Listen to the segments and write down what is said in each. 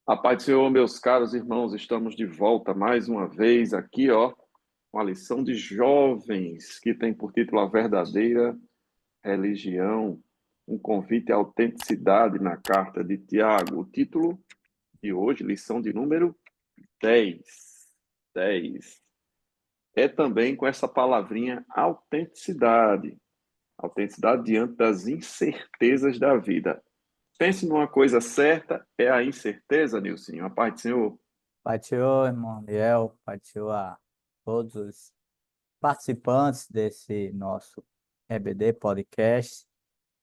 A paz do Senhor, meus caros irmãos, estamos de volta mais uma vez aqui, ó, com a lição de jovens, que tem por título A Verdadeira Religião, um convite à autenticidade na carta de Tiago. O título de hoje, lição de número 10. 10. É também com essa palavrinha autenticidade. Autenticidade diante das incertezas da vida. Pense numa coisa certa, é a incerteza, Nilson. A paz do Senhor. Pai do Senhor, irmão Liel, Pai do Senhor a todos os participantes desse nosso EBD Podcast.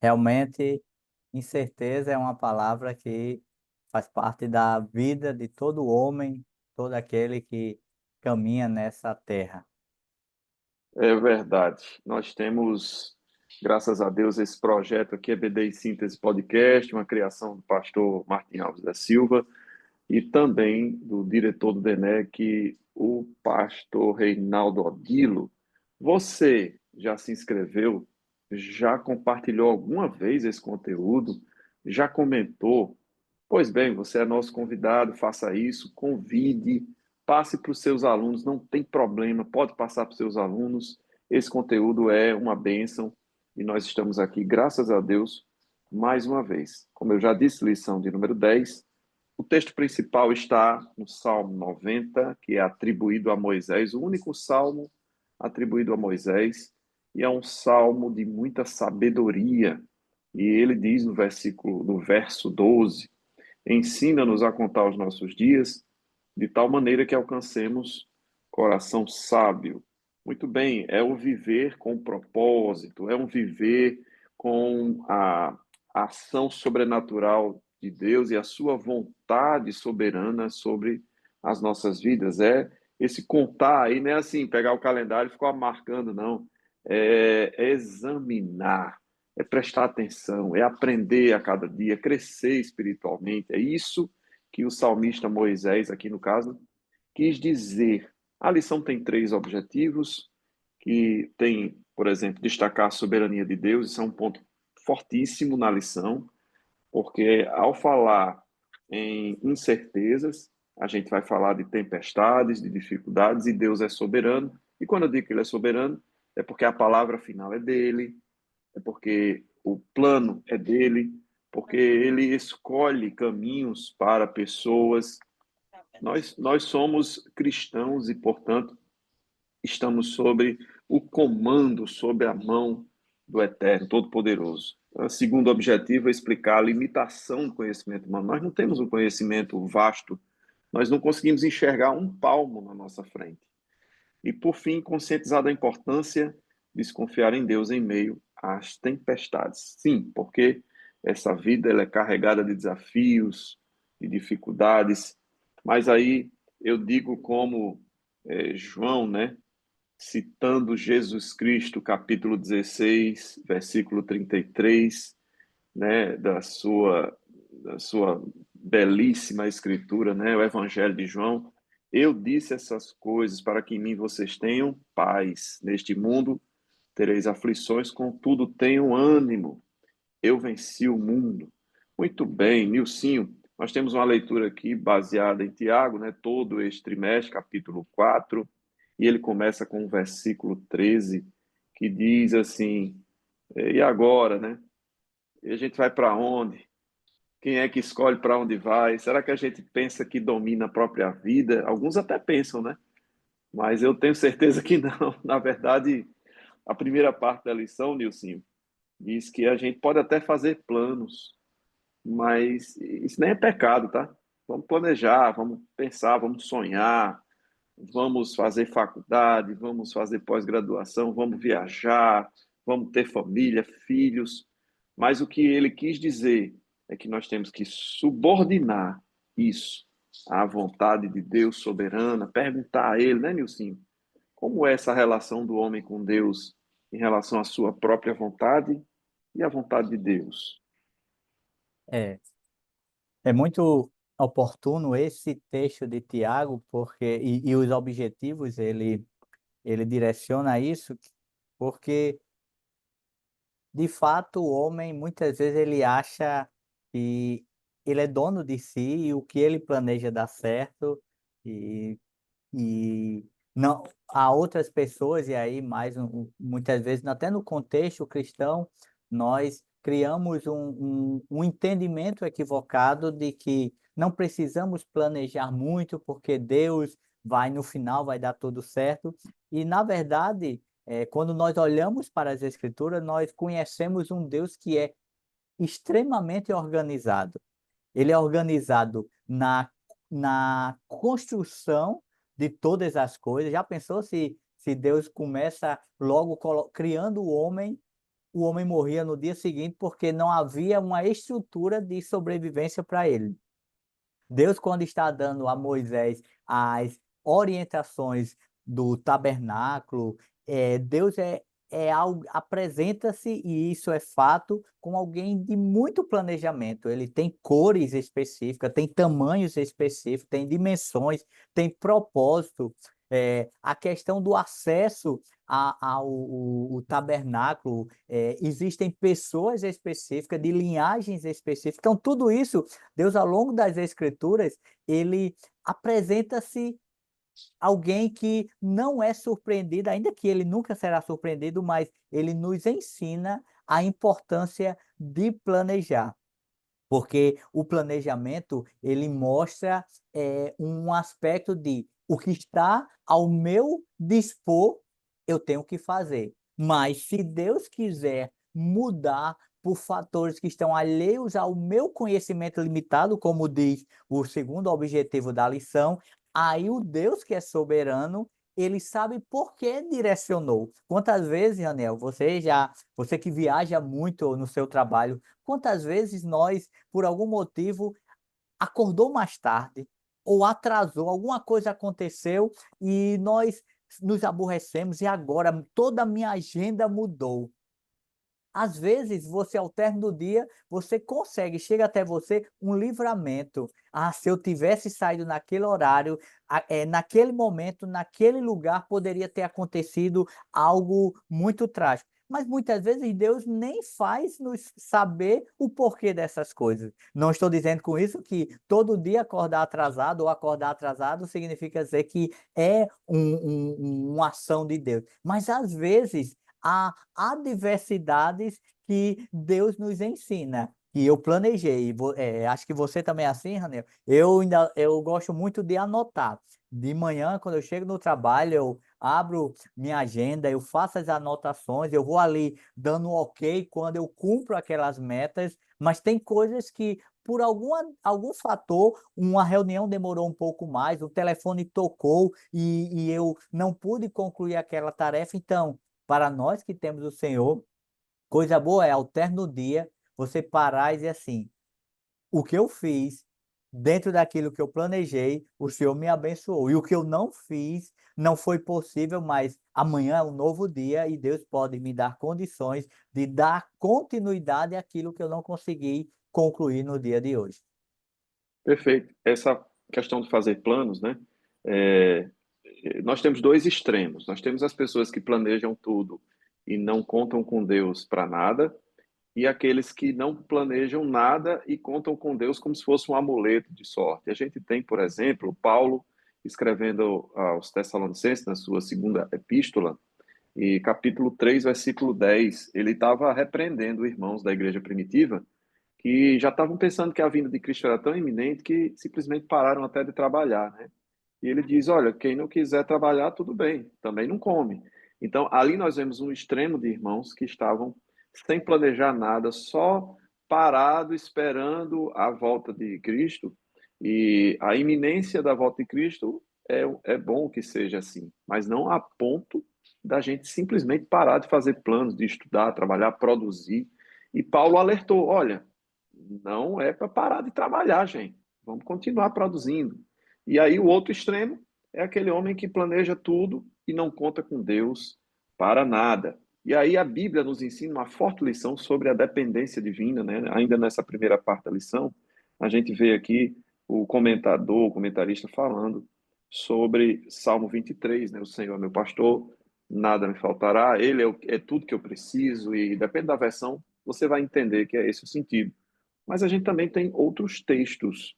Realmente, incerteza é uma palavra que faz parte da vida de todo homem, todo aquele que caminha nessa terra. É verdade. Nós temos, graças a Deus, esse projeto aqui, EBD em Síntese Podcast, uma criação do pastor Martim Alves da Silva e também do diretor do DENEC, o pastor Reinaldo Odilo. Você já se inscreveu? Já compartilhou alguma vez esse conteúdo? Já comentou? Pois bem, você é nosso convidado, faça isso, convide, passe para os seus alunos, não tem problema, pode passar para os seus alunos. Esse conteúdo é uma bênção e nós estamos aqui, graças a Deus, mais uma vez. Como eu já disse, lição de número 10. O texto principal está no Salmo 90, que é atribuído a Moisés, o único salmo atribuído a Moisés, e é um salmo de muita sabedoria. E ele diz no verso 12: ensina-nos a contar os nossos dias, de tal maneira que alcancemos coração sábio. Muito bem, é o viver com propósito, é um viver com a ação sobrenatural de Deus e a sua vontade soberana sobre as nossas vidas. É esse contar aí, não é assim, pegar o calendário e ficar marcando, não. É examinar, é prestar atenção, é aprender a cada dia, crescer espiritualmente. É isso que o salmista Moisés, aqui no caso, quis dizer. A lição tem três objetivos, que tem, por exemplo, destacar a soberania de Deus, isso é um ponto fortíssimo na lição, porque ao falar em incertezas, a gente vai falar de tempestades, de dificuldades, e Deus é soberano. E quando eu digo que ele é soberano, é porque a palavra final é dele, é porque o plano é dele, porque ele escolhe caminhos para pessoas. Nós somos cristãos e, portanto, estamos sob o comando, sob a mão do Eterno, Todo-Poderoso. O segundo objetivo é explicar a limitação do conhecimento humano. Nós não temos um conhecimento vasto, nós não conseguimos enxergar um palmo na nossa frente. E, por fim, conscientizar da importância de se confiar em Deus em meio às tempestades. Sim, porque essa vida ela é carregada de desafios, de dificuldades, mas aí eu digo como João, né, citando Jesus Cristo, capítulo 16, versículo 33, né, da sua belíssima escritura, né, o Evangelho de João. Eu disse essas coisas para que em mim vocês tenham paz. Neste mundo tereis aflições, contudo tenham ânimo. Eu venci o mundo. Muito bem, Nilcinho. Nós temos uma leitura aqui baseada em Tiago, né, todo este trimestre, capítulo 4, e ele começa com o versículo 13, que diz assim: e agora, né? E a gente vai para onde? Quem é que escolhe para onde vai? Será que a gente pensa que domina a própria vida? Alguns até pensam, né? Mas eu tenho certeza que não. Na verdade, a primeira parte da lição, Nilson, diz que a gente pode até fazer planos, mas isso nem é pecado, tá? Vamos planejar, vamos pensar, vamos sonhar, vamos fazer faculdade, vamos fazer pós-graduação, vamos viajar, vamos ter família, filhos. Mas o que ele quis dizer é que nós temos que subordinar isso à vontade de Deus soberana, perguntar a ele, né, Nilson? Como é essa relação do homem com Deus em relação à sua própria vontade e à vontade de Deus? É, é muito oportuno esse texto de Tiago, porque, e os objetivos, ele direciona isso, porque de fato, o homem muitas vezes ele acha que ele é dono de si e o que ele planeja dá certo e, e não há outras pessoas, e aí muitas vezes, até no contexto cristão, nós criamos um entendimento equivocado de que não precisamos planejar muito, porque Deus vai, no final, vai dar tudo certo. E, na verdade, quando nós olhamos para as Escrituras, nós conhecemos um Deus que é extremamente organizado. Ele é organizado na construção de todas as coisas. Já pensou se Deus começa logo criando o homem morria no dia seguinte porque não havia uma estrutura de sobrevivência para ele. Deus, quando está dando a Moisés as orientações do tabernáculo, Deus algo, apresenta-se, e isso é fato, com alguém de muito planejamento. Ele tem cores específicas, tem tamanhos específicos, tem dimensões, tem propósito. A questão do acesso ao o tabernáculo, existem pessoas específicas, de linhagens específicas. Então, tudo isso Deus, ao longo das Escrituras, ele apresenta-se alguém que não é surpreendido, ainda que ele nunca será surpreendido, mas ele nos ensina a importância de planejar. Porque o planejamento, ele mostra um aspecto de o que está ao meu dispor, eu tenho que fazer. Mas se Deus quiser mudar por fatores que estão alheios ao meu conhecimento limitado, como diz o segundo objetivo da lição, aí o Deus que é soberano, ele sabe por que direcionou. Quantas vezes, Anel, você que viaja muito no seu trabalho, quantas vezes nós, por algum motivo, acordou mais tarde ou atrasou, alguma coisa aconteceu e nós nos aborrecemos e agora toda a minha agenda mudou. Às vezes, você, ao término do dia, você consegue, chega até você um livramento. Ah, se eu tivesse saído naquele horário, naquele momento, naquele lugar, poderia ter acontecido algo muito trágico. Mas muitas vezes Deus nem faz nos saber o porquê dessas coisas. Não estou dizendo com isso que todo dia acordar atrasado ou acordar atrasado significa dizer que é uma ação de Deus. Mas às vezes há adversidades que Deus nos ensina. E eu planejei, acho que você também é assim, Ranel. Eu gosto muito de anotar. De manhã, quando eu chego no trabalho, eu abro minha agenda, eu faço as anotações, eu vou ali dando um ok quando eu cumpro aquelas metas, mas tem coisas que, por algum fator, uma reunião demorou um pouco mais, o telefone tocou e eu não pude concluir aquela tarefa, então para nós que temos o Senhor, coisa boa é, ao término do dia, você parar e dizer assim: o que eu fiz, dentro daquilo que eu planejei, o Senhor me abençoou. E o que eu não fiz, não foi possível, mas amanhã é um novo dia e Deus pode me dar condições de dar continuidade àquilo que eu não consegui concluir no dia de hoje. Perfeito. Essa questão de fazer planos, né? É, nós temos dois extremos. Nós temos as pessoas que planejam tudo e não contam com Deus para nada, e aqueles que não planejam nada e contam com Deus como se fosse um amuleto de sorte. A gente tem, por exemplo, Paulo escrevendo aos Tessalonicenses, na sua segunda epístola, e capítulo 3, versículo 10, ele estava repreendendo irmãos da igreja primitiva que já estavam pensando que a vinda de Cristo era tão iminente que simplesmente pararam até de trabalhar, né? E ele diz: olha, quem não quiser trabalhar, tudo bem, também não come. Então, ali nós vemos um extremo de irmãos que estavam sem planejar nada, só parado, esperando a volta de Cristo. E a iminência da volta de Cristo é bom que seja assim, mas não a ponto da gente simplesmente parar de fazer planos, de estudar, trabalhar, produzir. E Paulo alertou: olha, não é para parar de trabalhar, gente. Vamos continuar produzindo. E aí o outro extremo é aquele homem que planeja tudo e não conta com Deus para nada. E aí a Bíblia nos ensina uma forte lição sobre a dependência divina, né? Ainda nessa primeira parte da lição, a gente vê aqui o comentarista falando sobre Salmo 23, né? O Senhor é meu pastor, nada me faltará, ele é tudo que eu preciso, e depende da versão, você vai entender que é esse o sentido. Mas a gente também tem outros textos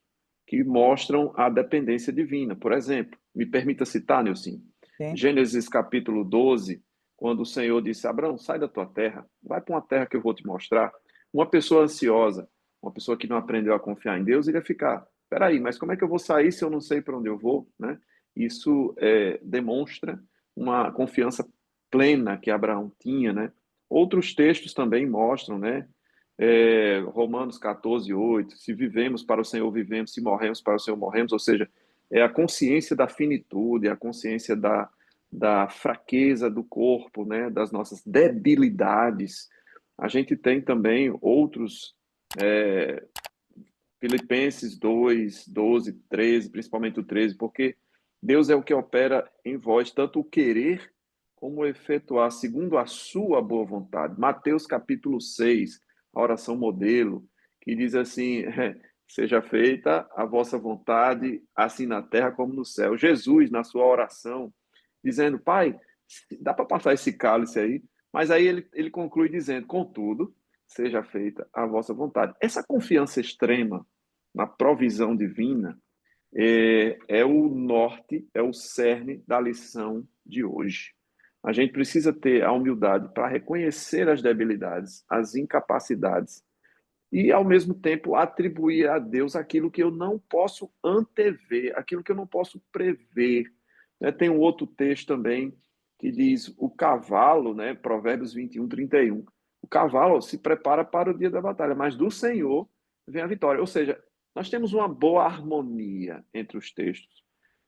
que mostram a dependência divina. Por exemplo, me permita citar, Nilson, Sim, Gênesis capítulo 12, quando o Senhor disse: Abraão, sai da tua terra, vai para uma terra que eu vou te mostrar. Uma pessoa ansiosa, uma pessoa que não aprendeu a confiar em Deus, iria ficar: peraí, mas como é que eu vou sair se eu não sei para onde eu vou? Né? Isso demonstra uma confiança plena que Abraão tinha. Né? Outros textos também mostram, né? Romanos 14, 8, se vivemos para o Senhor, vivemos, se morremos para o Senhor, morremos, ou seja, é a consciência da finitude, é a consciência da fraqueza do corpo, né, das nossas debilidades. A gente tem também outros, é, Filipenses 2, 12, 13, principalmente o 13, porque Deus é o que opera em vós, tanto o querer como o efetuar, segundo a sua boa vontade. Mateus capítulo 6, a oração modelo, que diz assim: seja feita a vossa vontade, assim na terra como no céu. Jesus, na sua oração, dizendo: Pai, dá para passar esse cálice aí? Mas aí ele conclui dizendo: contudo, seja feita a vossa vontade. Essa confiança extrema na provisão divina é o norte, é o cerne da lição de hoje. A gente precisa ter a humildade para reconhecer as debilidades, as incapacidades e, ao mesmo tempo, atribuir a Deus aquilo que eu não posso antever, aquilo que eu não posso prever. Né? Tem um outro texto também que diz o cavalo, né? Provérbios 21, 31. O cavalo se prepara para o dia da batalha, mas do Senhor vem a vitória. Ou seja, nós temos uma boa harmonia entre os textos,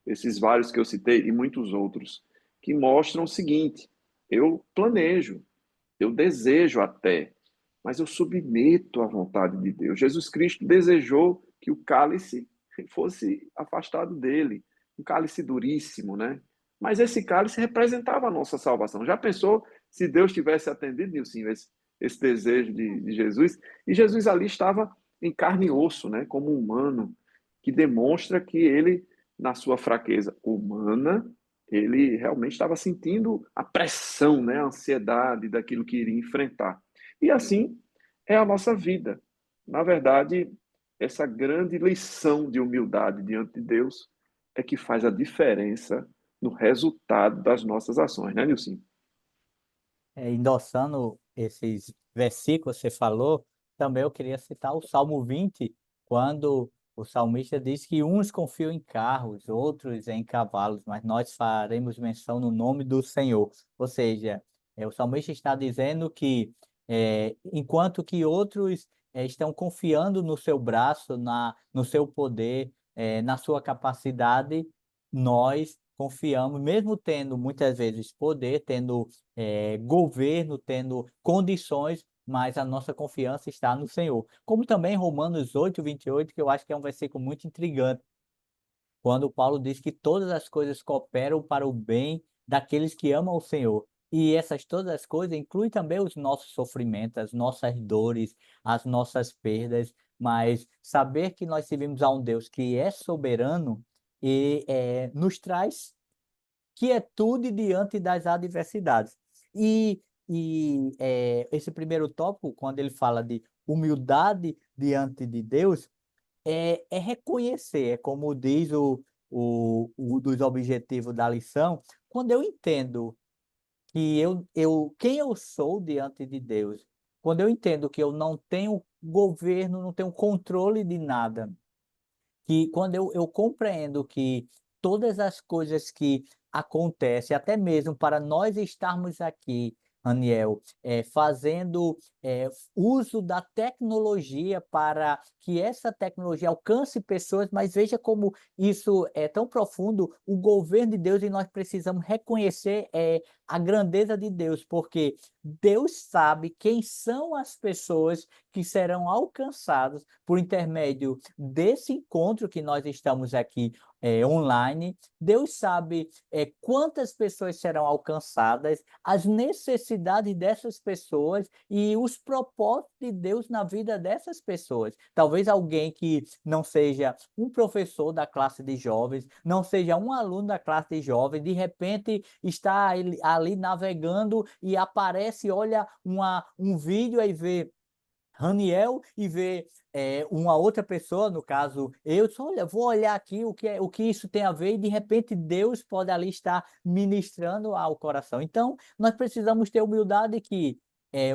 esses vários que eu citei e muitos outros, que mostram o seguinte: eu planejo, eu desejo até, mas eu submeto à vontade de Deus. Jesus Cristo desejou que o cálice fosse afastado dele, um cálice duríssimo, né? Mas esse cálice representava a nossa salvação. Já pensou se Deus tivesse atendido, Nilson, esse desejo de Jesus? E Jesus ali estava em carne e osso, né? Como humano, que demonstra que ele, na sua fraqueza humana, ele realmente estava sentindo a pressão, né? A ansiedade daquilo que iria enfrentar. E assim é a nossa vida. Na verdade, essa grande lição de humildade diante de Deus é que faz a diferença no resultado das nossas ações, né, Nilson? endossando esses versículos que você falou, também eu queria citar o Salmo 20, quando o salmista diz que uns confiam em carros, outros em cavalos, mas nós faremos menção no nome do Senhor. Ou seja, o salmista está dizendo que, enquanto que outros estão confiando no seu braço, no seu poder, na sua capacidade, nós confiamos, mesmo tendo muitas vezes poder, tendo governo, tendo condições, mas a nossa confiança está no Senhor. Como também Romanos 8, 28, que eu acho que é um versículo muito intrigante, quando Paulo diz que todas as coisas cooperam para o bem daqueles que amam o Senhor. E essas todas as coisas incluem também os nossos sofrimentos, as nossas dores, as nossas perdas, mas saber que nós servimos a um Deus que é soberano e nos traz quietude diante das adversidades. Esse primeiro tópico, quando ele fala de humildade diante de Deus, é reconhecer, é como diz o dos objetivos da lição, quando eu entendo que quem eu sou diante de Deus, quando eu entendo que eu não tenho governo, não tenho controle de nada, que quando eu compreendo que todas as coisas que acontecem, até mesmo para nós estarmos aqui, Aniel, fazendo uso da tecnologia para que essa tecnologia alcance pessoas, mas veja como isso é tão profundo, o governo de Deus, e nós precisamos reconhecer a grandeza de Deus, porque Deus sabe quem são as pessoas que serão alcançadas por intermédio desse encontro que nós estamos aqui online. Deus sabe quantas pessoas serão alcançadas, as necessidades dessas pessoas e os propósitos de Deus na vida dessas pessoas. Talvez alguém que não seja um professor da classe de jovens, não seja um aluno da classe de jovens, de repente está ali navegando e aparece, olha um vídeo e vê Raniel e ver uma outra pessoa, no caso eu, só olha, vou olhar aqui o que isso tem a ver, e de repente Deus pode ali estar ministrando ao coração. Então, nós precisamos ter humildade que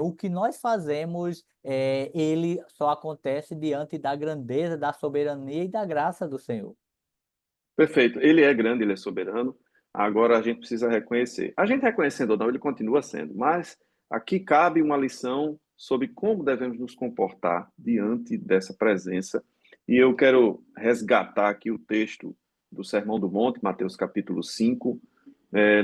o que nós fazemos, ele só acontece diante da grandeza, da soberania e da graça do Senhor. Perfeito. Ele é grande, ele é soberano. Agora a gente precisa reconhecer. A gente reconhecendo ou não, ele continua sendo, mas aqui cabe uma lição sobre como devemos nos comportar diante dessa presença. E eu quero resgatar aqui o texto do Sermão do Monte, Mateus capítulo 5.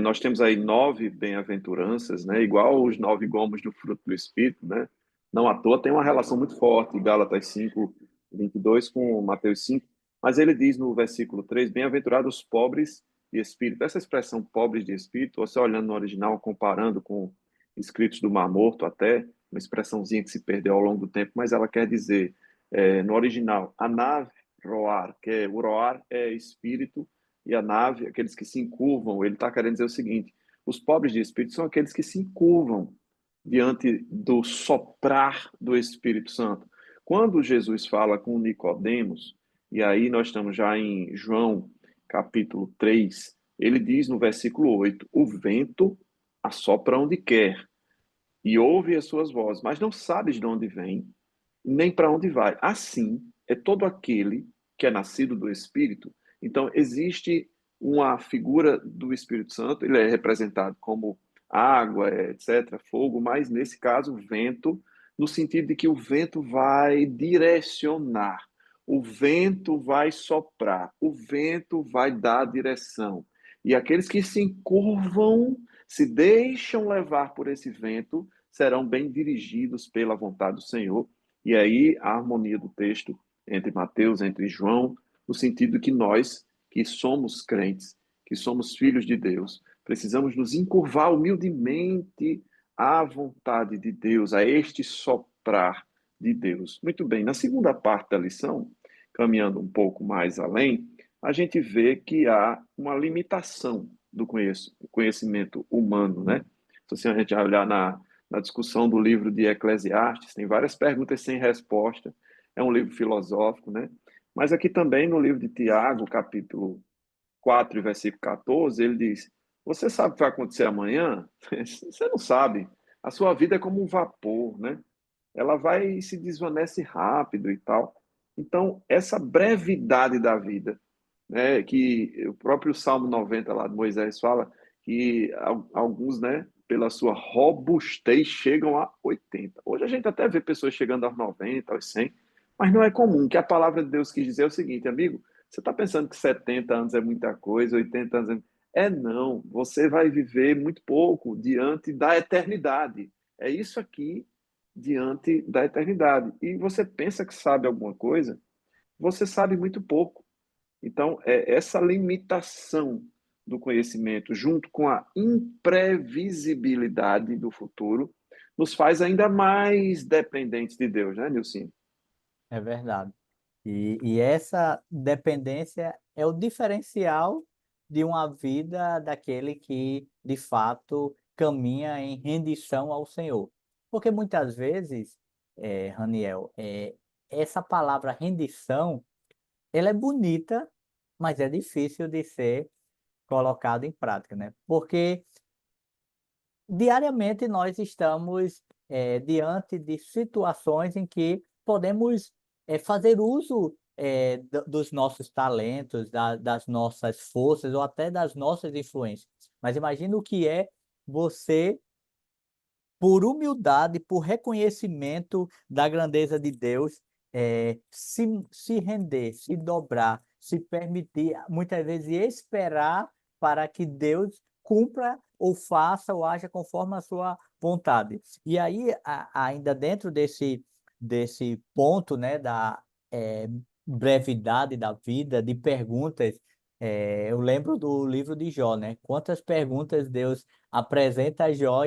Nós temos aí 9 bem-aventuranças, né? Igual os 9 gomos do fruto do Espírito, né? Não à toa tem uma relação muito forte, Gálatas 5, 22 com Mateus 5. Mas ele diz no versículo 3, bem-aventurados os pobres de espírito. Essa expressão pobres de espírito, você olhando no original, comparando com escritos do Mar Morto até, uma expressãozinha que se perdeu ao longo do tempo, mas ela quer dizer, no original, a nave roar, que é, o roar é espírito, e a nave, aqueles que se encurvam, ele está querendo dizer o seguinte, os pobres de espírito são aqueles que se encurvam diante do soprar do Espírito Santo. Quando Jesus fala com Nicodemos, e aí nós estamos já em João, capítulo 3, ele diz no versículo 8, o vento assopra onde quer e ouve as suas vozes, mas não sabes de onde vem, nem para onde vai. Assim é todo aquele que é nascido do Espírito. Então, existe uma figura do Espírito Santo, ele é representado como água, etc., fogo, mas nesse caso, vento, no sentido de que o vento vai direcionar, o vento vai soprar, o vento vai dar direção. E aqueles que se encurvam, se deixam levar por esse vento, serão bem dirigidos pela vontade do Senhor. E aí a harmonia do texto entre Mateus, entre João, no sentido que nós, que somos crentes, que somos filhos de Deus, precisamos nos encurvar humildemente à vontade de Deus, a este soprar de Deus. Muito bem, na segunda parte da lição, caminhando um pouco mais além, a gente vê que há uma limitação do conhecimento humano, né? Se a gente olhar na discussão do livro de Eclesiastes, tem várias perguntas sem resposta, é um livro filosófico, né? Mas aqui também no livro de Tiago, capítulo 4, versículo 14, ele diz: Você sabe o que vai acontecer amanhã? Você não sabe. A sua vida é como um vapor, né? Ela vai e se desvanece rápido e tal. Então, essa brevidade da vida, né, que o próprio Salmo 90 lá de Moisés fala que alguns, né, pela sua robustez chegam a 80. Hoje a gente até vê pessoas chegando aos 90, aos 100, mas não é comum. Que a palavra de Deus quis dizer é o seguinte, amigo, você está pensando que 70 anos é muita coisa, 80 anos não, você vai viver muito pouco diante da eternidade. É isso aqui diante da eternidade. E você pensa que sabe alguma coisa, você sabe muito pouco. Então, essa limitação do conhecimento, junto com a imprevisibilidade do futuro, nos faz ainda mais dependentes de Deus, né, Nilson? É verdade. E essa dependência é o diferencial de uma vida daquele que, de fato, caminha em rendição ao Senhor. Porque muitas vezes, Raniel, essa palavra rendição, ela é bonita, mas é difícil de ser colocada em prática, né? Porque diariamente nós estamos diante de situações em que podemos fazer uso dos nossos talentos, das nossas forças ou até das nossas influências. Mas imagina o que é você, por humildade, por reconhecimento da grandeza de Deus, se render, se dobrar, se permitir, muitas vezes esperar para que Deus cumpra ou faça ou haja conforme a sua vontade. E aí, ainda dentro desse ponto, né, da brevidade da vida, de perguntas, eu lembro do livro de Jó, né? Quantas perguntas Deus apresenta a Jó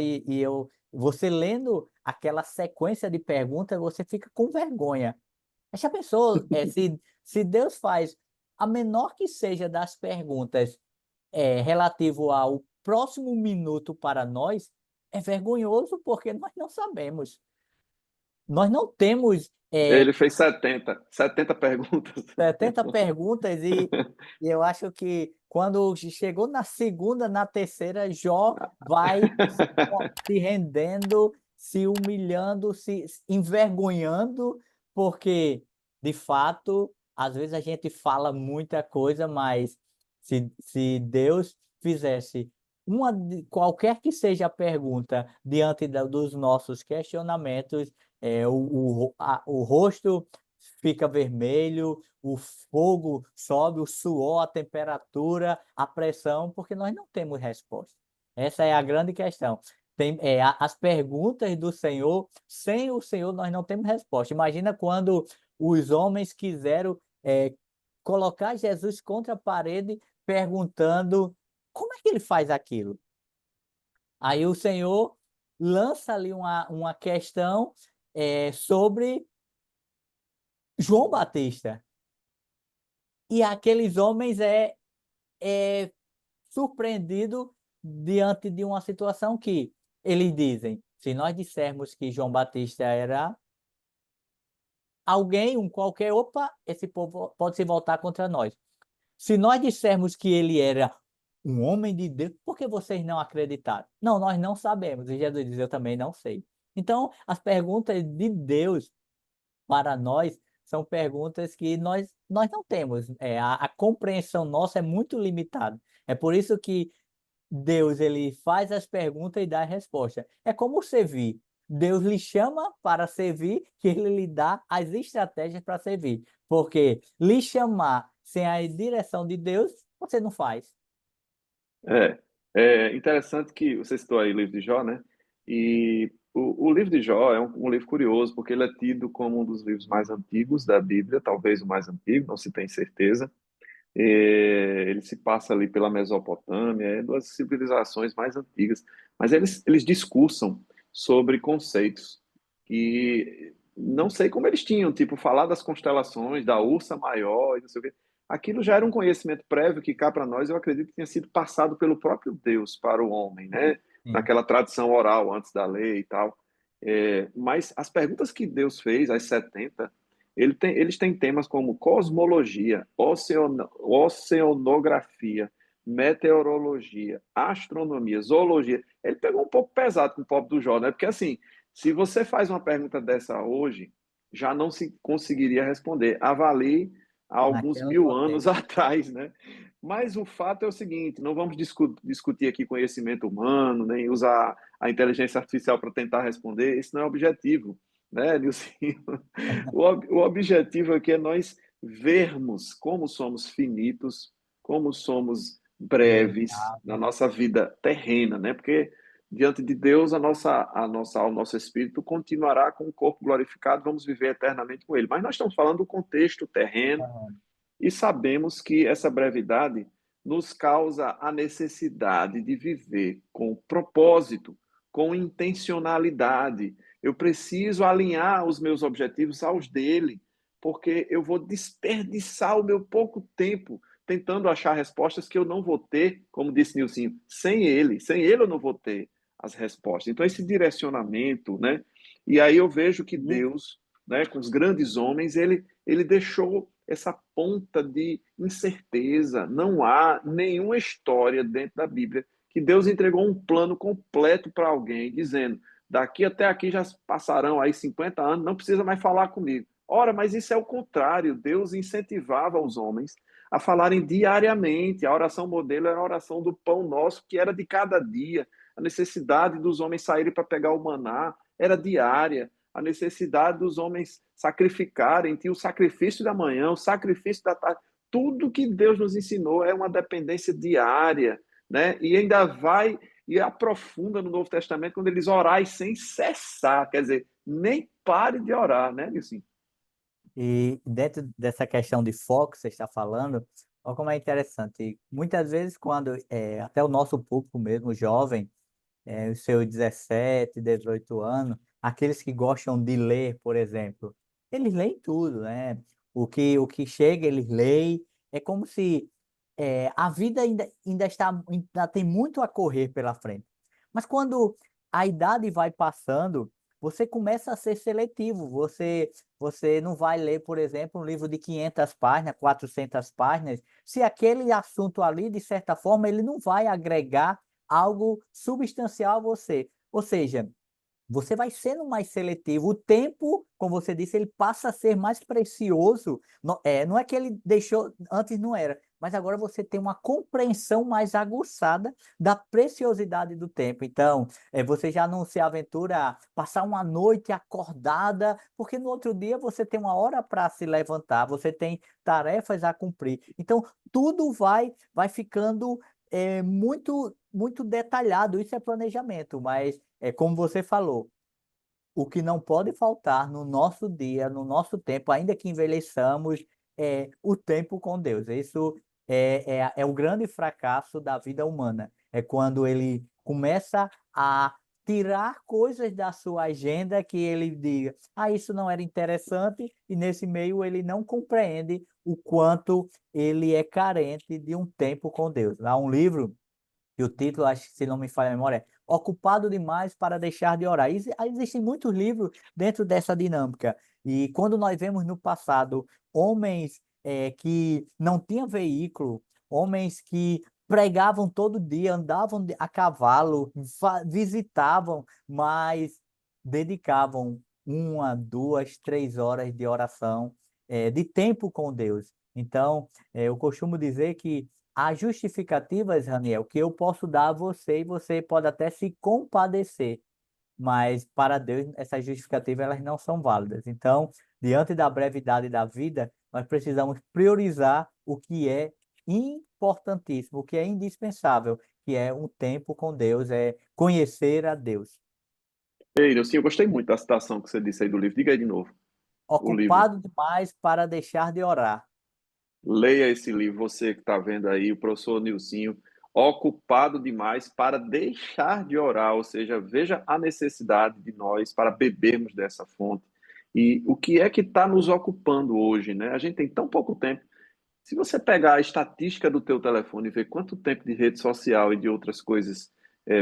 você lendo aquela sequência de perguntas, você fica com vergonha. Mas já pensou, se Deus faz a menor que seja das perguntas relativo ao próximo minuto para nós, é vergonhoso porque nós não sabemos. Nós não temos Ele fez 70 perguntas. 70 perguntas e eu acho que quando chegou na segunda, na terceira, Jó vai se rendendo, se humilhando, se envergonhando, porque, de fato, às vezes a gente fala muita coisa, mas se Deus fizesse qualquer que seja a pergunta diante dos nossos questionamentos, o rosto fica vermelho, o fogo sobe, o suor, a temperatura, a pressão, porque nós não temos resposta. Essa é a grande questão. As perguntas do Senhor, sem o Senhor nós não temos resposta. Imagina quando os homens quiseram colocar Jesus contra a parede, perguntando como é que ele faz aquilo. Aí o Senhor lança ali uma questão sobre João Batista. E aqueles homens é surpreendido diante de uma situação que eles dizem: se nós dissermos que João Batista era alguém, um qualquer, opa, esse povo pode se voltar contra nós. Se nós dissermos que ele era um homem de Deus, por que vocês não acreditaram? Não, nós não sabemos. E Jesus diz: eu também não sei. Então, as perguntas de Deus para nós são perguntas que nós não temos. A compreensão nossa é muito limitada. É por isso que Deus ele faz as perguntas e dá a resposta. É como servir. Deus lhe chama para servir, que ele lhe dá as estratégias para servir. Porque lhe chamar sem a direção de Deus, você não faz. É, é interessante que você citou aí o livro de Jó, né? E o livro de Jó é um livro curioso, porque ele é tido como um dos livros mais antigos da Bíblia, talvez o mais antigo, não se tem certeza. Ele se passa ali pela Mesopotâmia, é uma das civilizações mais antigas. Mas eles discursam sobre conceitos que não sei como eles tinham, tipo, falar das constelações, da Ursa Maior e não sei o quê. Aquilo já era um conhecimento prévio que cá para nós eu acredito que tinha sido passado pelo próprio Deus para o homem, né? Sim. Naquela tradição oral antes da lei e tal. Mas as perguntas que Deus fez, as 70, eles têm temas como cosmologia, oceanografia, meteorologia, astronomia, zoologia. Ele pegou um pouco pesado com o pobre do Jó, né? Porque assim, se você faz uma pergunta dessa hoje, já não se conseguiria responder. Avalie há alguns Naquele mil anos contexto. atrás, né? Mas o fato é o seguinte: não vamos discutir aqui conhecimento humano, nem usar a inteligência artificial para tentar responder. Esse não é o objetivo, né, Nilson? O objetivo aqui é nós vermos como somos finitos, como somos breves na Vulnerável. nossa vida terrena, né? Porque diante de Deus a nossa alma, o nosso espírito continuará com o corpo glorificado, vamos viver eternamente com ele. Mas nós estamos falando do contexto terreno Aham. e sabemos que essa brevidade nos causa a necessidade de viver com propósito, com intencionalidade. Eu preciso alinhar os meus objetivos aos dele, porque eu vou desperdiçar o meu pouco tempo tentando achar respostas que eu não vou ter, como disse Nilcinho, sem ele. Sem ele eu não vou ter as respostas. Então, esse direcionamento, né? E aí eu vejo que E Deus, né, com os grandes homens, ele deixou essa ponta de incerteza. Não há nenhuma história dentro da Bíblia que Deus entregou um plano completo para alguém, dizendo: daqui até aqui já passarão aí 50 anos, não precisa mais falar comigo. Ora, mas isso é o contrário. Deus incentivava os homens a falarem diariamente. A oração modelo era a oração do pão nosso, que era de cada dia. A necessidade dos homens saírem para pegar o maná era diária. A necessidade dos homens sacrificarem, tinha o sacrifício da manhã, o sacrifício da tarde. Tudo que Deus nos ensinou é uma dependência diária, né? E ainda vai e aprofunda no Novo Testamento quando eles orai sem cessar, quer dizer, nem pare de orar, né, Nilson? E dentro dessa questão de foco que você está falando, olha como é interessante. Muitas vezes, quando até o nosso público mesmo, jovem, os seus 17, 18 anos, aqueles que gostam de ler, por exemplo, eles leem tudo, né? O que chega, eles leem. É como se a vida ainda tem muito a correr pela frente. Mas quando a idade vai passando, você começa a ser seletivo. Você não vai ler, por exemplo, um livro de 500 páginas, 400 páginas, se aquele assunto ali, de certa forma, ele não vai agregar algo substancial a você. Ou seja, você vai sendo mais seletivo. O tempo, como você disse, ele passa a ser mais precioso. Não é que ele deixou, antes não era, mas agora você tem uma compreensão mais aguçada da preciosidade do tempo. Então, você já não se aventura a passar uma noite acordada, porque no outro dia você tem uma hora para se levantar, você tem tarefas a cumprir. Então, tudo vai ficando muito, muito detalhado. Isso é planejamento, mas é como você falou, o que não pode faltar no nosso dia, no nosso tempo, ainda que envelheçamos, é o tempo com Deus. Isso é o grande fracasso da vida humana. É quando ele começa a tirar coisas da sua agenda que ele diga, isso não era interessante, e nesse meio ele não compreende o quanto ele é carente de um tempo com Deus. Há um livro e o título, acho que se não me falha a memória, é Ocupado Demais para Deixar de Orar. Existem muitos livros dentro dessa dinâmica. E quando nós vemos no passado homens que não tinham veículo, homens que pregavam todo dia, andavam a cavalo, visitavam, mas dedicavam 1, 2, 3 horas de oração, de tempo com Deus. Então, eu costumo dizer que as justificativas, Raniel, que eu posso dar a você e você pode até se compadecer, mas para Deus essas justificativas elas não são válidas. Então, diante da brevidade da vida, nós precisamos priorizar o que é importantíssimo, o que é indispensável, que é um tempo com Deus, é conhecer a Deus. Ei, Nilson, eu gostei muito da citação que você disse aí do livro. Diga aí de novo, o livro. Ocupado demais para deixar de orar. Leia esse livro, você que está vendo aí, o professor Nilcinho, ocupado demais para deixar de orar, ou seja, veja a necessidade de nós para bebermos dessa fonte. E o que é que está nos ocupando hoje, né? A gente tem tão pouco tempo. Se você pegar a estatística do teu telefone e ver quanto tempo de rede social e de outras coisas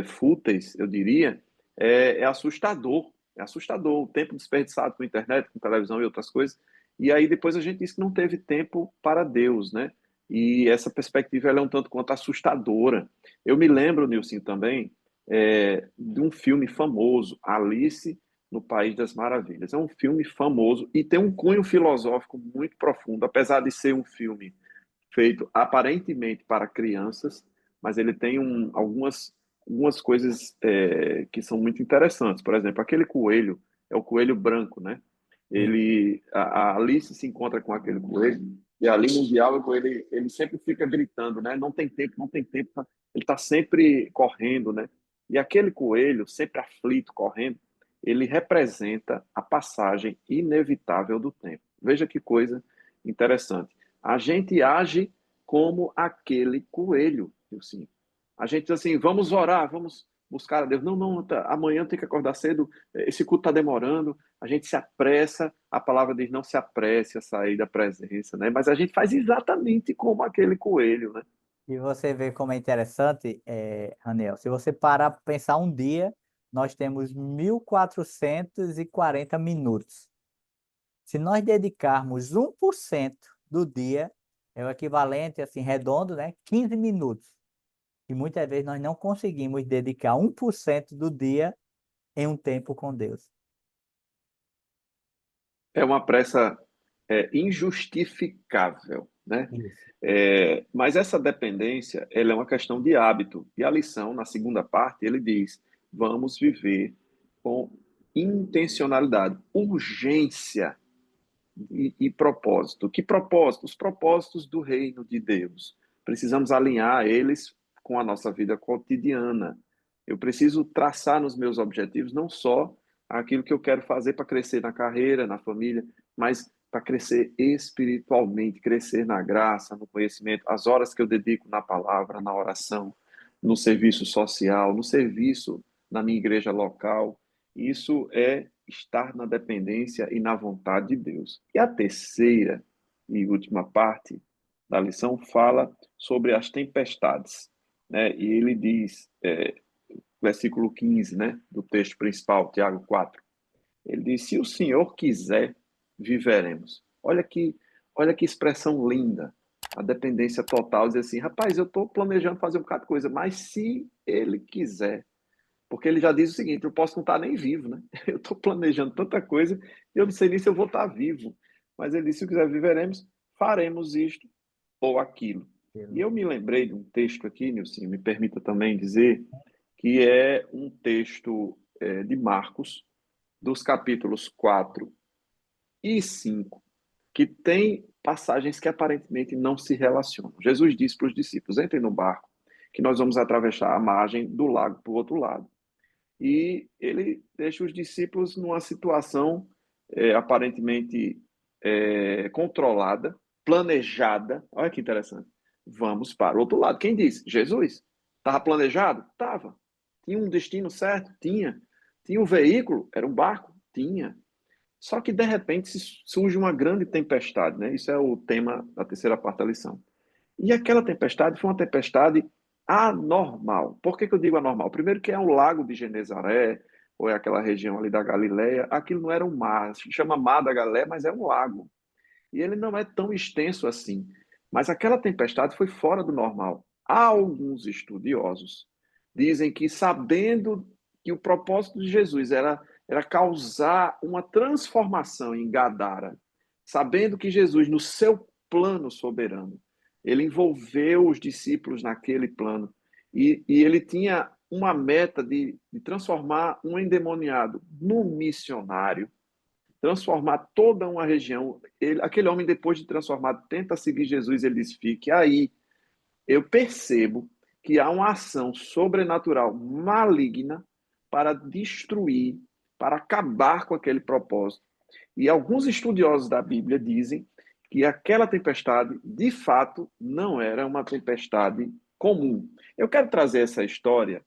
fúteis, eu diria, é assustador. É assustador o tempo desperdiçado com internet, com televisão e outras coisas. E aí depois a gente diz que não teve tempo para Deus, né? E essa perspectiva ela é um tanto quanto assustadora. Eu me lembro, Nilson, também, de um filme famoso, Alice no País das Maravilhas. É um filme famoso e tem um cunho filosófico muito profundo, apesar de ser um filme feito aparentemente para crianças, mas ele tem algumas coisas que são muito interessantes. Por exemplo, aquele coelho é o coelho branco, né? A Alice se encontra com aquele coelho e ali no diálogo ele sempre fica gritando, né? Não tem tempo, não tem tempo. Ele está sempre correndo, né? E aquele coelho, sempre aflito, correndo, ele representa a passagem inevitável do tempo. Veja que coisa interessante. A gente age como aquele coelho, sim. A gente diz assim, vamos orar, vamos buscar a Deus. Não, não, amanhã tem que acordar cedo, esse culto está demorando, a gente se apressa, a palavra diz não se apresse a sair da presença, né? Mas a gente faz exatamente como aquele coelho, né? E você vê como é interessante, Raniel, se você parar para pensar um dia, nós temos 1.440 minutos. Se nós dedicarmos 1% do dia, é o equivalente, assim, redondo, né? 15 minutos. E muitas vezes nós não conseguimos dedicar 1% do dia em um tempo com Deus. É uma pressa injustificável, né? Isso. Mas essa dependência, ela é uma questão de hábito. E a lição, na segunda parte, ele diz: vamos viver com intencionalidade, urgência e propósito. Que propósito? Os propósitos do reino de Deus. Precisamos alinhar eles com a nossa vida cotidiana. Eu preciso traçar nos meus objetivos não só aquilo que eu quero fazer para crescer na carreira, na família, mas para crescer espiritualmente, crescer na graça, no conhecimento, as horas que eu dedico na palavra, na oração, no serviço social, no serviço na minha igreja local. Isso é estar na dependência e na vontade de Deus. E a terceira e última parte da lição fala sobre as tempestades, né? E ele diz, versículo 15, né, do texto principal, Tiago 4, Ele diz: se o Senhor quiser, viveremos. Olha que expressão linda. A dependência total, dizer assim, rapaz, eu estou planejando fazer um bocado de coisa, mas se ele quiser, porque ele já diz o seguinte: eu posso não estar nem vivo, né? Eu estou planejando tanta coisa e eu não sei nem se eu vou estar vivo. Mas ele disse: se quiser, viveremos, faremos isto ou aquilo. E eu me lembrei de um texto aqui, Nilson, me permita também dizer, que é um texto de Marcos, dos capítulos 4 e 5, que tem passagens que aparentemente não se relacionam. Jesus disse para os discípulos: entrem no barco, que nós vamos atravessar a margem do lago para o outro lado. E ele deixa os discípulos numa situação aparentemente controlada, planejada. Olha que interessante. Vamos para o outro lado. Quem disse? Jesus. Estava planejado? Estava. Tinha um destino certo? Tinha. Tinha um veículo? Era um barco? Tinha. Só que, de repente, surge uma grande tempestade, né? Isso é o tema da terceira parte da lição. E aquela tempestade foi uma tempestade anormal. Por que eu digo anormal? Primeiro que é um lago de Genezaré, ou é aquela região ali da Galileia, aquilo não era um mar, se chama Mar da Galileia, mas é um lago. E ele não é tão extenso assim. Mas aquela tempestade foi fora do normal. Alguns estudiosos dizem que, sabendo que o propósito de Jesus era causar uma transformação em Gadara, sabendo que Jesus, no seu plano soberano, ele envolveu os discípulos naquele plano e ele tinha uma meta de transformar um endemoniado num missionário, transformar toda uma região. Aquele homem, depois de transformado, tenta seguir Jesus, ele diz: fique aí. Eu percebo que há uma ação sobrenatural maligna para destruir, para acabar com aquele propósito. E alguns estudiosos da Bíblia dizem que aquela tempestade, de fato, não era uma tempestade comum. Eu quero trazer essa história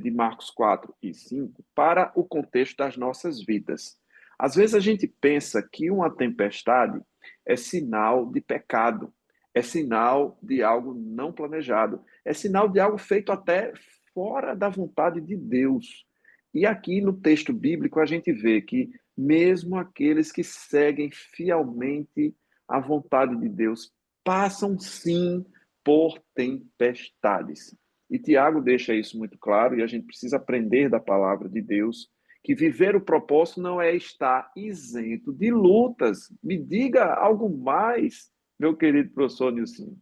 de Marcos 4 e 5 para o contexto das nossas vidas. Às vezes a gente pensa que uma tempestade é sinal de pecado, é sinal de algo não planejado, é sinal de algo feito até fora da vontade de Deus. E aqui no texto bíblico a gente vê que mesmo aqueles que seguem fielmente a vontade de Deus passam sim por tempestades. E Tiago deixa isso muito claro, e a gente precisa aprender da palavra de Deus que viver o propósito não é estar isento de lutas. Me diga algo mais, meu querido professor Nilson.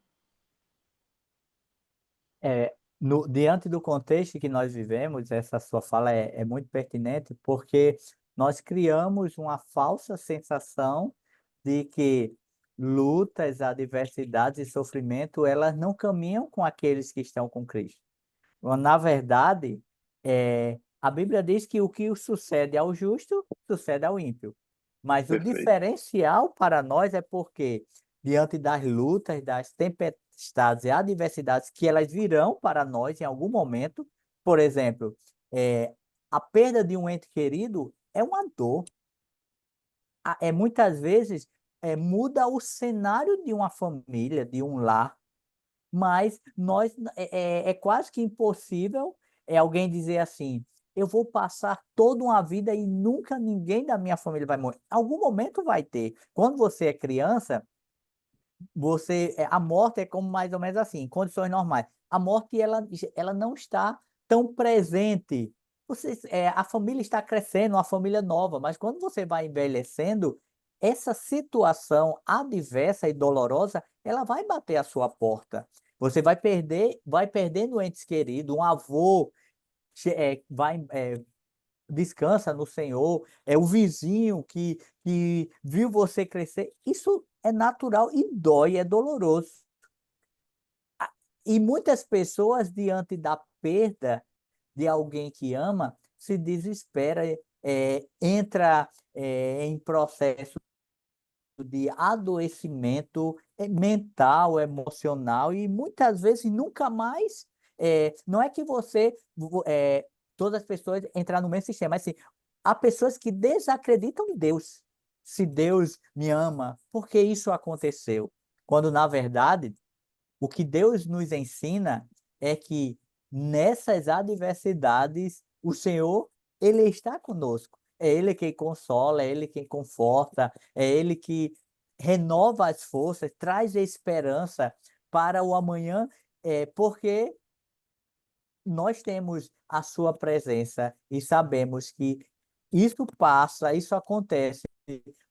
Diante do contexto que nós vivemos, essa sua fala é muito pertinente, porque nós criamos uma falsa sensação de que lutas, adversidades e sofrimento, elas não caminham com aqueles que estão com Cristo. Na verdade, a Bíblia diz que o que sucede ao justo, sucede ao ímpio. Mas o Perfeito. diferencial para nós é porque, diante das lutas, das tempestades e adversidades que elas virão para nós em algum momento, por exemplo, a perda de um ente querido é uma dor. Muitas vezes muda o cenário de uma família, de um lar, mas é quase que impossível alguém dizer assim: eu vou passar toda uma vida e nunca ninguém da minha família vai morrer. Algum momento vai ter. Quando você é criança, a morte é como mais ou menos assim, em condições normais. A morte ela não está tão presente. A família está crescendo, uma família nova, mas quando você vai envelhecendo, essa situação adversa e dolorosa, ela vai bater à sua porta. Você vai perdendo entes queridos, um avô descansa no Senhor, é o vizinho que viu você crescer. Isso é natural e dói, é doloroso. E muitas pessoas, diante da perda de alguém que ama, se desespera, entra em processo de adoecimento mental, emocional, e muitas vezes nunca mais. Não é que todas as pessoas entrar no mesmo sistema, mas assim, há pessoas que desacreditam em Deus. Se Deus me ama, por que isso aconteceu? Quando, na verdade, o que Deus nos ensina é que nessas adversidades, o Senhor, ele está conosco. É Ele quem consola, é Ele quem conforta, é Ele que renova as forças, traz esperança para o amanhã, porque nós temos a sua presença e sabemos que isso passa, isso acontece,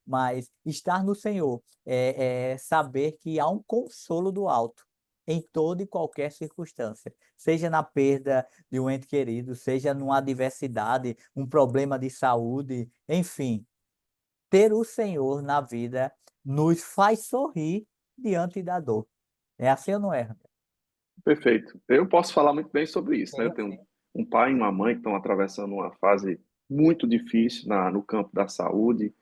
mas estar no Senhor é saber que há um consolo do alto em toda e qualquer circunstância, seja na perda de um ente querido, seja numa adversidade, um problema de saúde, enfim, ter o Senhor na vida nos faz sorrir diante da dor. É assim ou não é? Perfeito. Eu posso falar muito bem sobre isso, né? Eu Sim, tenho sim. um pai e uma mãe que estão atravessando uma fase muito difícil no campo da saúde.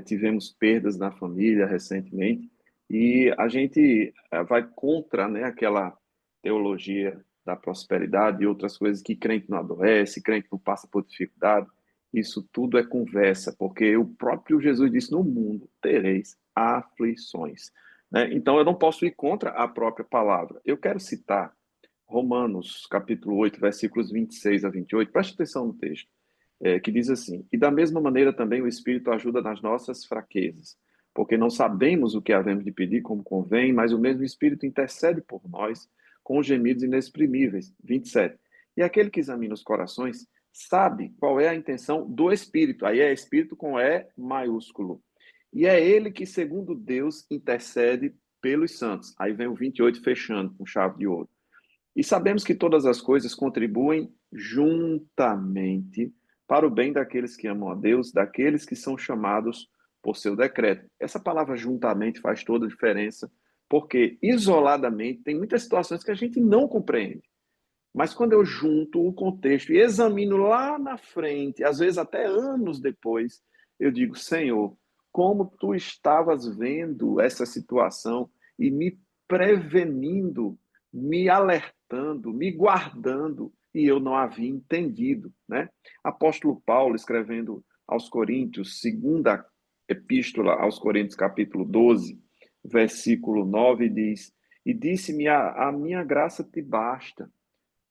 Tivemos perdas na família recentemente e a gente vai contra, né, aquela teologia da prosperidade e outras coisas que crente não adoece, crente não passa por dificuldade. Isso tudo é conversa, porque o próprio Jesus disse: no mundo tereis aflições, né? Então, eu não posso ir contra a própria palavra. Eu quero citar Romanos, capítulo 8, versículos 26 a 28. Preste atenção no texto, que diz assim: E da mesma maneira também o Espírito ajuda nas nossas fraquezas, porque não sabemos o que havemos de pedir como convém, mas o mesmo Espírito intercede por nós com gemidos inexprimíveis. 27. E aquele que examina os corações sabe qual é a intenção do Espírito. Aí é Espírito com E maiúsculo. E é ele que, segundo Deus, intercede pelos santos. Aí vem o 28 fechando com chave de ouro. E sabemos que todas as coisas contribuem juntamente para o bem daqueles que amam a Deus, daqueles que são chamados por seu decreto. Essa palavra juntamente faz toda a diferença, porque isoladamente tem muitas situações que a gente não compreende. Mas quando eu junto o contexto e examino lá na frente, às vezes até anos depois, eu digo: Senhor, como tu estavas vendo essa situação e me prevenindo, me alertando, me guardando, e eu não havia entendido, né? Apóstolo Paulo, escrevendo aos Coríntios, segunda epístola aos Coríntios, capítulo 12, versículo 9, diz: E disse-me: a minha graça te basta,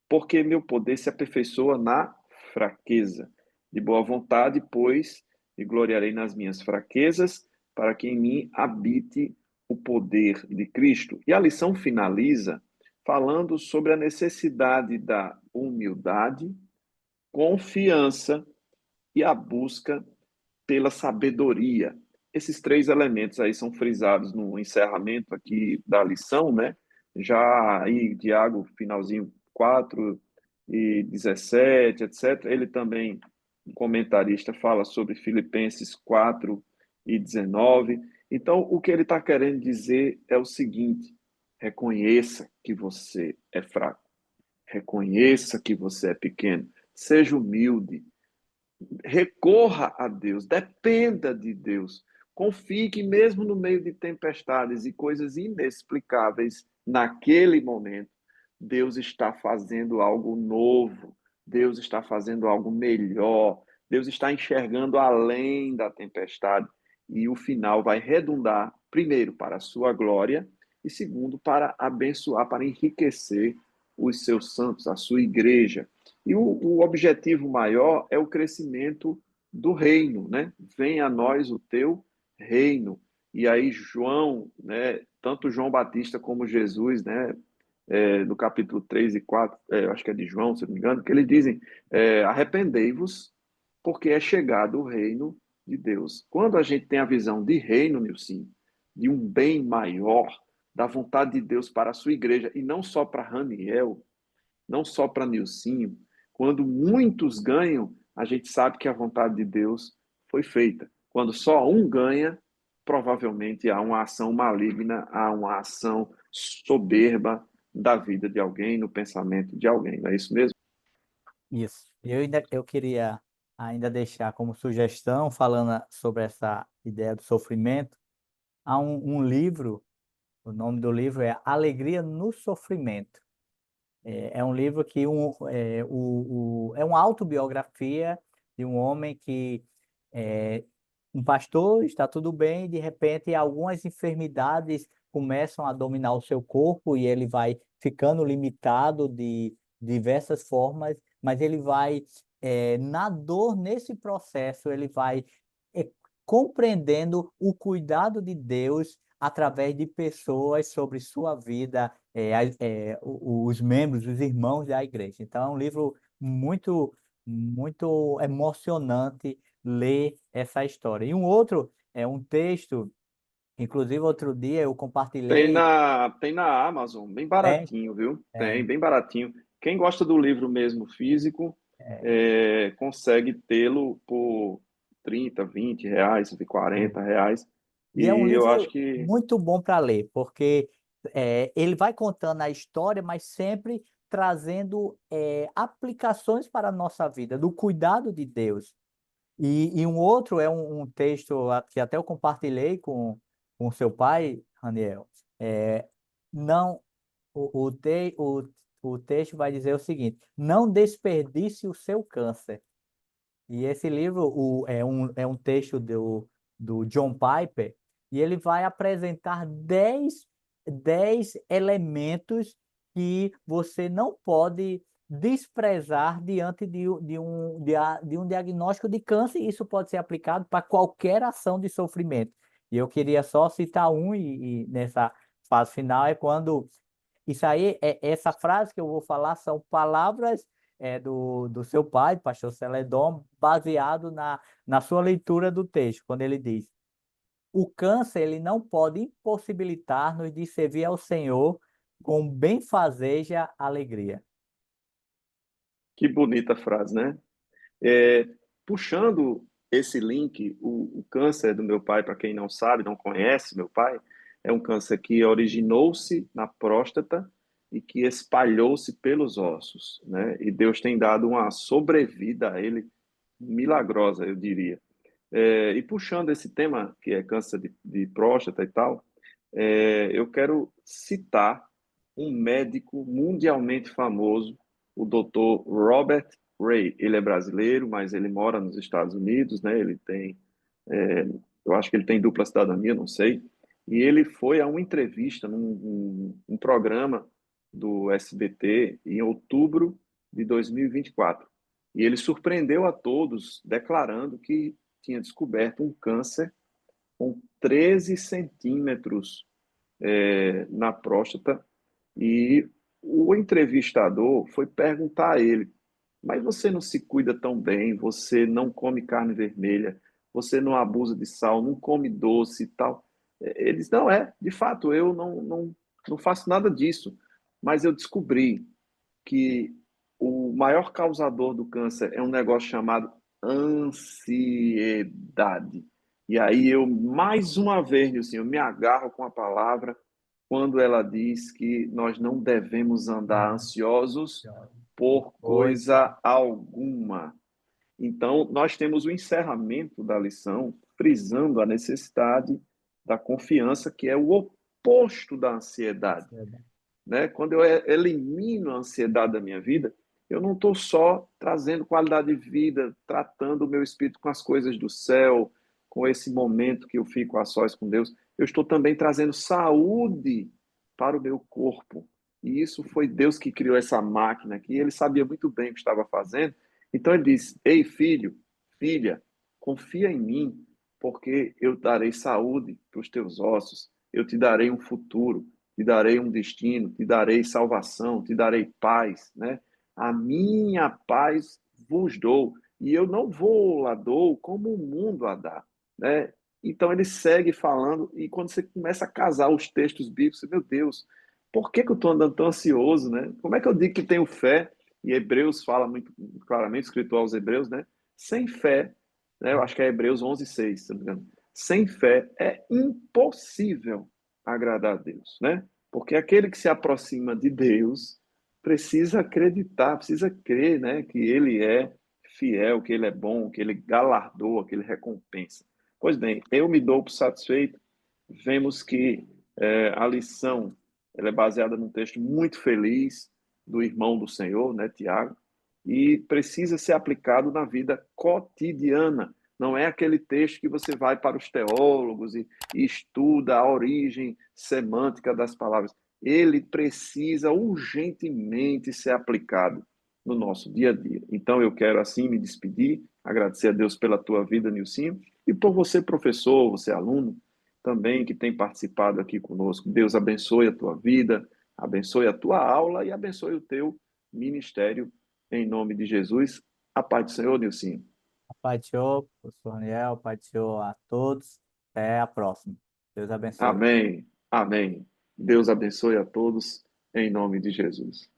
porque meu poder se aperfeiçoa na fraqueza. De boa vontade, pois, me gloriarei nas minhas fraquezas, para que em mim habite o poder de Cristo. E a lição finaliza falando sobre a necessidade da humildade, confiança e a busca pela sabedoria. Esses três elementos aí são frisados no encerramento aqui da lição, né? Já aí, Tiago, finalzinho 4 e 17, etc. Ele também, um comentarista, fala sobre Filipenses 4 e 19. Então, o que ele está querendo dizer é o seguinte: reconheça que você é fraco, reconheça que você é pequeno, seja humilde, recorra a Deus, dependa de Deus. Confie que mesmo no meio de tempestades e coisas inexplicáveis, naquele momento, Deus está fazendo algo novo, Deus está fazendo algo melhor, Deus está enxergando além da tempestade e o final vai redundar, primeiro, para a sua glória e, segundo, para abençoar, para enriquecer os seus santos, a sua igreja. E o objetivo maior é o crescimento do reino, né? Venha a nós o teu reino. E aí João, né, tanto João Batista como Jesus, né, no capítulo 3 e 4, acho que é de João, se não me engano, que eles dizem, arrependei-vos, porque é chegado o reino de Deus. Quando a gente tem a visão de reino, Nilson, de um bem maior, da vontade de Deus para a sua igreja, e não só para Raniel, não só para Nilcinho, quando muitos ganham, a gente sabe que a vontade de Deus foi feita. Quando só um ganha, provavelmente há uma ação maligna, há uma ação soberba da vida de alguém, no pensamento de alguém. Não é isso mesmo? Isso. Eu queria ainda deixar como sugestão, falando sobre essa ideia do sofrimento, há um livro, o nome do livro é Alegria no Sofrimento. É um livro que é uma autobiografia de um homem que é um pastor, está tudo bem, e de repente algumas enfermidades começam a dominar o seu corpo e ele vai ficando limitado de diversas formas, mas ele vai na dor, nesse processo, ele vai é, compreendendo o cuidado de Deus através de pessoas sobre sua vida, os membros, os irmãos da igreja. Então, é um livro muito, muito emocionante ler essa história. E um outro é um texto, inclusive outro dia eu compartilhei, Tem na Amazon, bem tem, baratinho, viu? Tem, tem, bem baratinho. Quem gosta do livro mesmo físico, consegue tê-lo por 30, 20 reais, R$ 40. e é um E eu acho livro que muito bom para ler, porque ele vai contando a história, mas sempre trazendo aplicações para a nossa vida, do cuidado de Deus. E um outro é um texto que até eu compartilhei com seu pai, Raniel. Não, o texto vai dizer o seguinte: não desperdice o seu câncer. E esse livro é um texto do John Piper, e ele vai apresentar 10 elementos que você não pode desprezar diante de um diagnóstico de câncer, e isso pode ser aplicado para qualquer ação de sofrimento. E eu queria só citar um, e nessa fase final é quando isso aí, essa frase que eu vou falar são palavras do seu pai, pastor Celedon, baseado na sua leitura do texto, quando ele diz: o câncer ele não pode impossibilitar-nos de servir ao Senhor com benfazeja alegria. que bonita frase, né? É, puxando esse link, o câncer do meu pai, para quem não sabe, não conhece meu pai, é um câncer que originou-se na próstata e que espalhou-se pelos ossos, né? E Deus tem dado uma sobrevida a ele milagrosa, eu diria. E puxando esse tema, que é câncer de próstata e tal, eu quero citar um médico mundialmente famoso, o Dr. Robert Ray. Ele é brasileiro, mas ele mora nos Estados Unidos, né? Ele tem, é, eu acho que ele tem dupla cidadania, não sei. E ele foi a uma entrevista num programa do SBT em outubro de 2024. E ele surpreendeu a todos declarando que tinha descoberto um câncer com 13 centímetros na próstata. E o entrevistador foi perguntar a ele: mas você não se cuida tão bem, você não come carne vermelha, você não abusa de sal, não come doce e tal. Ele disse: não, de fato, eu não faço nada disso, mas eu descobri que o maior causador do câncer é um negócio chamado ansiedade. E aí eu, mais uma vez, Nilson, eu me agarro com a palavra quando ela diz que nós não devemos andar ansiosos por Coisa. coisa alguma. Então, nós temos o encerramento da lição frisando a necessidade da confiança, que é o oposto da ansiedade, né? Quando eu elimino a ansiedade da minha vida, eu não estou só trazendo qualidade de vida, tratando o meu espírito com as coisas do céu, com esse momento que eu fico a sós com Deus, eu estou também trazendo saúde para o meu corpo. E isso foi Deus que criou essa máquina aqui, ele sabia muito bem o que estava fazendo. Então ele disse: ei, filho, filha, confia em mim, porque eu darei saúde para os teus ossos, eu te darei um futuro, te darei um destino, te darei salvação, te darei paz, né? A minha paz vos dou, e eu não vou lá dou como o mundo a dá, né? Então ele segue falando, e quando você começa a casar os textos bíblicos, meu Deus, por que eu estou andando tão ansioso, né? Como é que eu digo que tenho fé? E Hebreus fala muito claramente, escrito aos Hebreus, né? Sem fé, né? Eu acho que é Hebreus 11:6, se não me engano. Sem fé é impossível agradar a Deus, né? Porque aquele que se aproxima de Deus precisa acreditar, precisa crer, né, que ele é fiel, que ele é bom, que ele galardoa, que ele recompensa. Pois bem, eu me dou por satisfeito. Vemos que a lição ela é baseada num texto muito feliz do irmão do Senhor, né, Tiago, e precisa ser aplicado na vida cotidiana. Não é aquele texto que você vai para os teólogos e estuda a origem semântica das palavras. Ele precisa urgentemente ser aplicado no nosso dia a dia. Então, eu quero assim me despedir, agradecer a Deus pela tua vida, Nilcinho, e por você, professor, você aluno, também que tem participado aqui conosco. Deus abençoe a tua vida, abençoe a tua aula e abençoe o teu ministério, em nome de Jesus. A paz do Senhor, Nilcinho. Pai do Senhor, professor Raniel, Pai do Senhor a todos. Até a próxima. Deus abençoe. Amém. Amém. Deus abençoe a todos, em nome de Jesus.